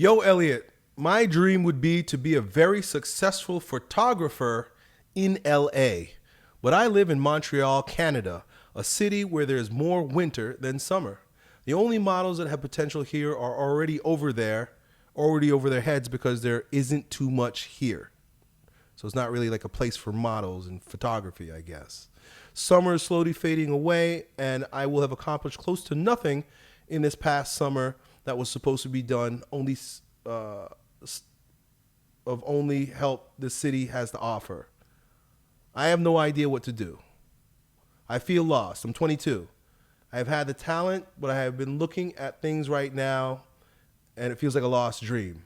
Yo, Elliot, my dream would be to be a very successful photographer in LA. But I live in Montreal, Canada, a city where there's more winter than summer. The only models that have potential here are already over their heads because there isn't too much here. So it's not really like a place for models and photography, I guess. Summer is slowly fading away, and I will have accomplished close to nothing in this past summer that was supposed to be done uh, of only help the city has to offer. I have no idea what to do. I feel lost. I'm 22. I have had the talent, but I have been looking at things right now, and it feels like a lost dream.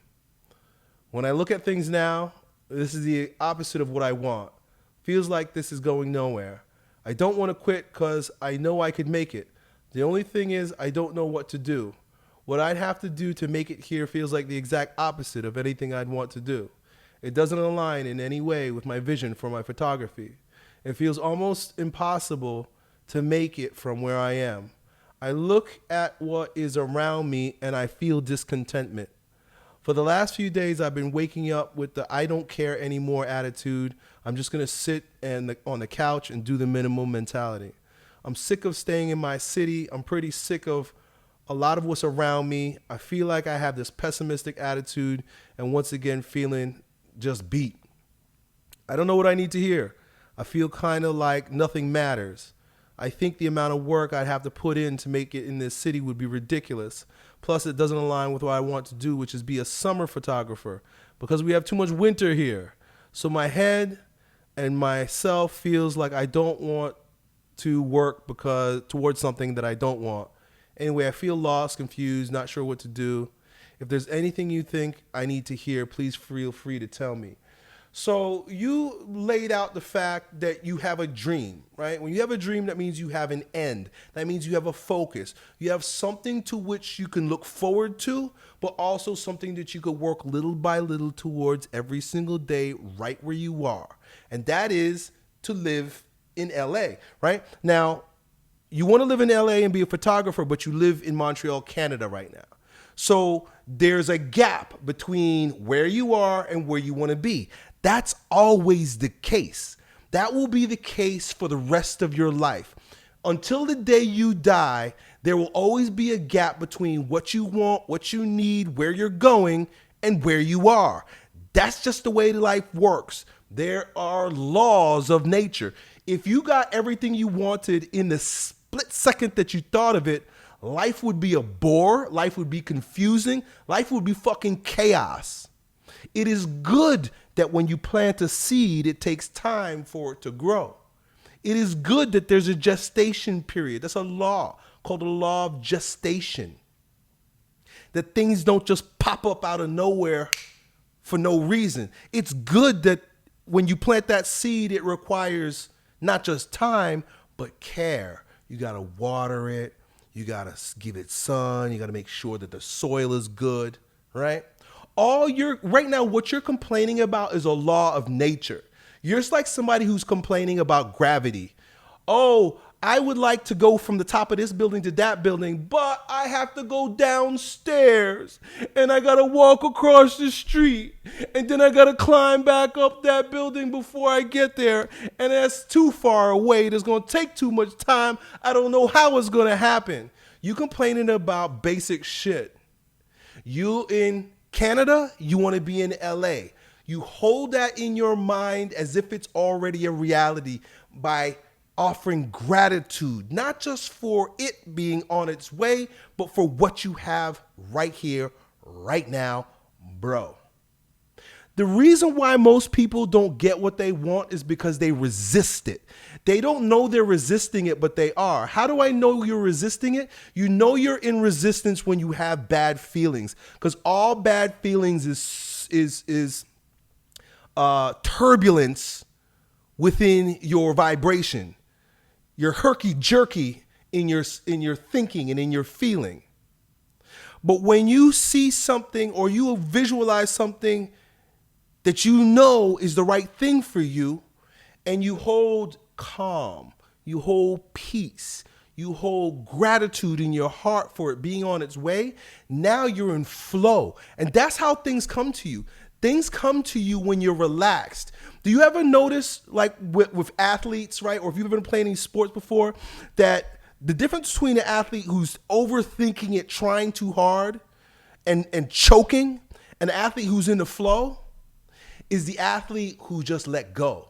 When I look at things now, this is the opposite of what I want. Feels like this is going nowhere. I don't want to quit because I know I could make it. The only thing is I don't know what to do. What I'd have to do to make it here feels like the exact opposite of anything I'd want to do. It doesn't align in any way with my vision for my photography. It feels almost impossible to make it from where I am. I look at what is around me and I feel discontentment. For the last few days, I've been waking up with the I don't care anymore attitude. I'm just going to sit on the couch and do the minimum mentality. I'm sick of staying in my city. I'm pretty sick of a lot of what's around me. I feel like I have this pessimistic attitude and once again feeling just beat. I don't know what I need to hear. I feel kind of like nothing matters. I think the amount of work I'd have to put in to make it in this city would be ridiculous. Plus, it doesn't align with what I want to do, which is be a summer photographer because we have too much winter here. So my head and myself feels like I don't want to work because towards something that I don't want. Anyway, I feel lost, confused, not sure what to do. If there's anything you think I need to hear, please feel free to tell me. So you laid out the fact that you have a dream, right? When you have a dream, that means you have an end. That means you have a focus. You have something to which you can look forward to, but also something that you could work little by little towards every single day right where you are. And that is to live in LA, right? Now, you want to live in LA and be a photographer, but you live in Montreal, Canada right now. So there's a gap between where you are and where you want to be. That's always the case. That will be the case for the rest of your life. Until the day you die, there will always be a gap between what you want, what you need, where you're going, and where you are. That's just the way life works. There are laws of nature. If you got everything you wanted in the split second that you thought of it, life would be a bore, life would be confusing, life would be fucking chaos. It is good that when you plant a seed, it takes time for it to grow. It is good that there's a gestation period. That's a law called the law of gestation. That things don't just pop up out of nowhere for no reason. It's good that when you plant that seed, it requires not just time, but care. You got to water it. You got to give it sun. You got to make sure that the soil is good, right? Right now, what you're complaining about is a law of nature. You're just like somebody who's complaining about gravity. Oh, I would like to go from the top of this building to that building, but I have to go downstairs and I got to walk across the street and then I got to climb back up that building before I get there. And that's too far away. It's going to take too much time. I don't know how it's going to happen. You complaining about basic shit. You in Canada, you want to be in LA. You hold that in your mind as if it's already a reality by offering gratitude, not just for it being on its way, but for what you have right here, right now, bro. The reason why most people don't get what they want is because they resist it. They don't know they're resisting it, but they are. How do I know you're resisting it? You know you're in resistance when you have bad feelings, because all bad feelings is turbulence within your vibration. You're herky-jerky in your thinking and in your feeling. But when you see something or you visualize something that you know is the right thing for you, and you hold calm, you hold peace, you hold gratitude in your heart for it being on its way, now you're in flow. And that's how things come to you. Things come to you when you're relaxed. Do you ever notice, like with athletes, right? Or if you've been playing any sports before, that the difference between an athlete who's overthinking it, trying too hard, and choking, and an athlete who's in the flow, is the athlete who just let go.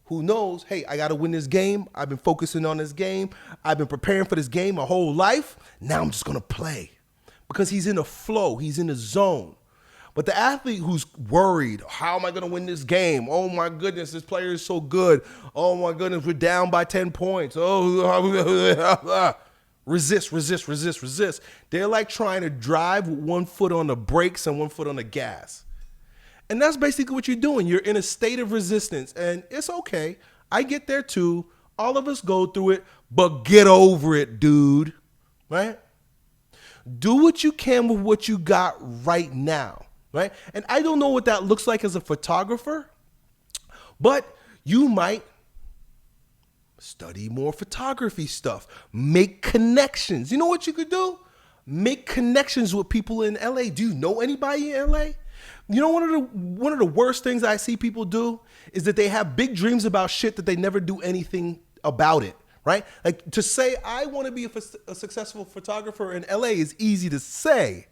Who knows, hey, I got to win this game. I've been focusing on this game. I've been preparing for this game my whole life. Now I'm just going to play. Because he's in a flow. He's in a zone. But the athlete who's worried, how am I going to win this game? Oh, my goodness, this player is so good. Oh, my goodness, we're down by 10 points. Oh, resist. They're like trying to drive with one foot on the brakes and one foot on the gas. And that's basically what you're doing. You're in a state of resistance, and it's okay. I get there too. All of us go through it, but get over it, dude. Right? Do what you can with what you got right now. Right? And I don't know what that looks like as a photographer, but you might study more photography stuff. Make connections. You know what you could do? Make connections with people in LA. Do you know anybody in LA? You know, one of the worst things I see people do is that they have big dreams about shit that they never do anything about it, right? Like to say, I want to be a successful photographer in LA is easy to say,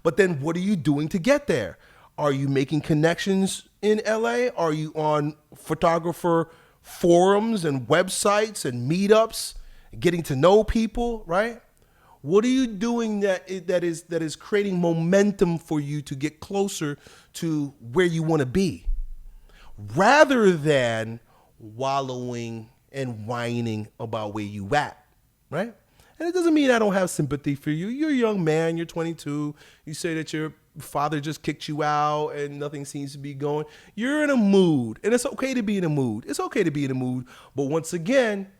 but then what are you doing to get there? Are you making connections in LA? Are you on photographer forums and websites and meetups, getting to know people, right? What are you doing that is creating momentum for you to get closer to where you want to be, rather than wallowing and whining about where you at, right? And it doesn't mean I don't have sympathy for you. You're a young man. You're 22. You say that your father just kicked you out and nothing seems to be going. You're in a mood, and it's okay to be in a mood. It's okay to be in a mood, but once again,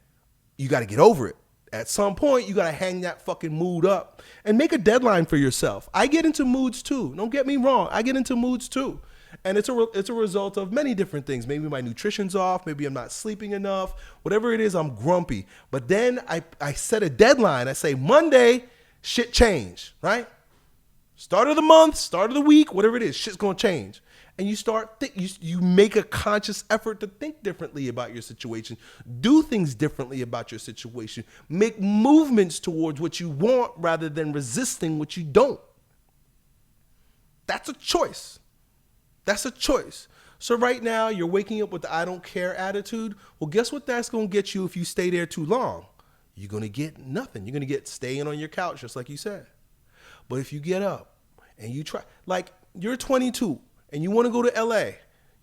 you got to get over it. At some point, you got to hang that fucking mood up and make a deadline for yourself. I get into moods too. Don't get me wrong. I get into moods too. And it's a result of many different things. Maybe my nutrition's off. Maybe I'm not sleeping enough. Whatever it is, I'm grumpy. But then I set a deadline. I say, Monday, shit change, right? Start of the month, start of the week, whatever it is, shit's going to change. And you you make a conscious effort to think differently about your situation, do things differently about your situation, make movements towards what you want rather than resisting what you don't. That's a choice. That's a choice. So right now you're waking up with the I don't care attitude. Well, guess what that's going to get you if you stay there too long? You're going to get nothing. You're going to get staying on your couch, just like you said. But if you get up and you try, like you're 22 and you want to go to LA,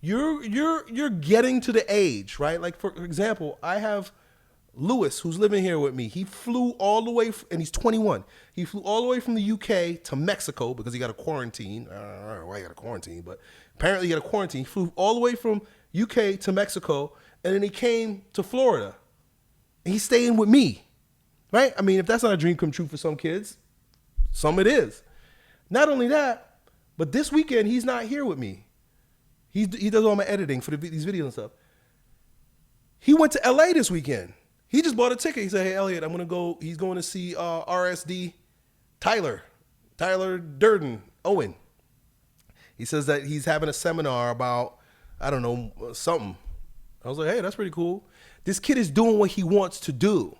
you're getting to the age, right? Like for example, I have Lewis who's living here with me. He flew all the way, and he's 21. He flew all the way from the UK to Mexico because he got a quarantine. I don't know why he got a quarantine, but apparently he got a quarantine. He flew all the way from UK to Mexico, and then he came to Florida. And he's staying with me, right? I mean, if that's not a dream come true for some kids, some it is. Not only that, but this weekend he's not here with me. He does all my editing for these videos and stuff. He went to LA this weekend. He just bought a ticket. He said, hey, Elliot, I'm going to go. He's going to see RSD Tyler Durden Owen. He says that he's having a seminar about, I don't know, something. I was like, hey, that's pretty cool. This kid is doing what he wants to do.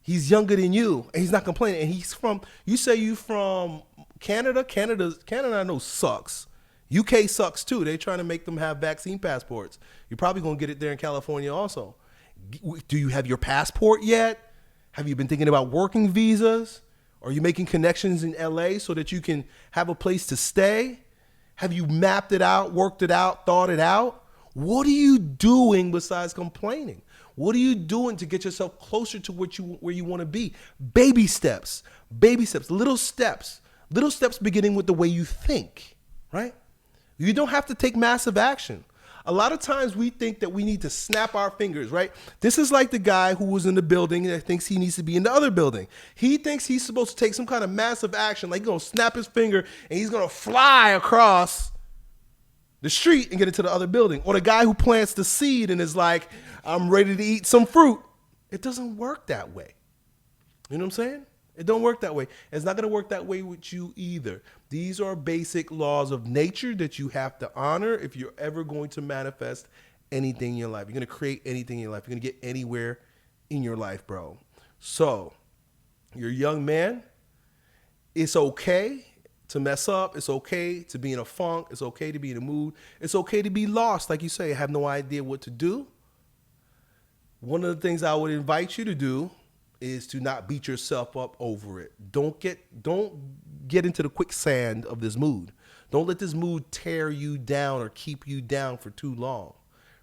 He's younger than you, and he's not complaining. And he's from, you say you from Canada? Canada I know sucks. UK sucks too. They're trying to make them have vaccine passports. You're probably going to get it there in California also. Do you have your passport yet? Have you been thinking about working visas? Are you making connections in LA so that you can have a place to stay? Have you mapped it out, worked it out, thought it out? What are you doing besides complaining? What are you doing to get yourself closer to where you want to be? Baby steps, little steps beginning with the way you think, right? You don't have to take massive action. A lot of times we think that we need to snap our fingers, right? This is like the guy who was in the building that thinks he needs to be in the other building. He thinks he's supposed to take some kind of massive action, like he's going to snap his finger and he's going to fly across the street and get into the other building. Or the guy who plants the seed and is like, I'm ready to eat some fruit. It doesn't work that way. You know what I'm saying? It don't work that way. It's not going to work that way with you either. These are basic laws of nature that you have to honor if you're ever going to manifest anything in your life. You're going to create anything in your life. You're going to get anywhere in your life, bro. So, you're a young man. It's okay to mess up. It's okay to be in a funk. It's okay to be in a mood. It's okay to be lost. Like you say, have no idea what to do. One of the things I would invite you to do is to not beat yourself up over it. Don't get into the quicksand of this mood. Don't let this mood tear you down or keep you down for too long.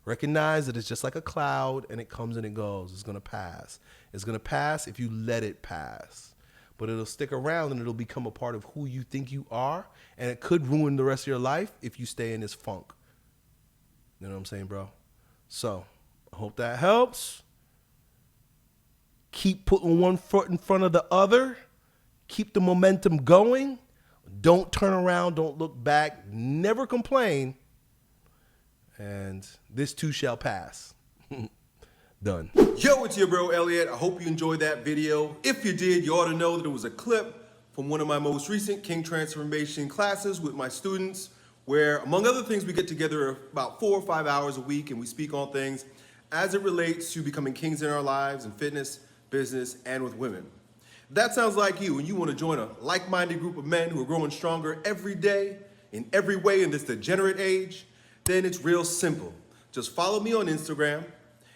Recognize that it's just like a cloud and it comes and it goes. It's gonna pass. It's gonna pass if you let it pass. But it'll stick around and it'll become a part of who you think you are, and it could ruin the rest of your life if you stay in this funk. You know what I'm saying, bro? So, I hope that helps. Keep putting one foot in front of the other. Keep the momentum going. Don't turn around. Don't look back. Never complain. And this too shall pass. Done. Yo, it's your bro Elliot. I hope you enjoyed that video. If you did, you ought to know that it was a clip from one of my most recent King Transformation classes with my students, where, among other things, we get together about 4 or 5 hours a week and we speak on things as it relates to becoming kings in our lives in fitness, business, and with women. If that sounds like you and you want to join a like-minded group of men who are growing stronger every day, in every way in this degenerate age, then it's real simple. Just follow me on Instagram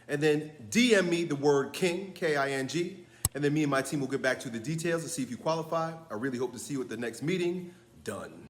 and then DM me the word King, K-I-N-G, and then me and my team will get back to the details to see if you qualify. I really hope to see you at the next meeting. Done.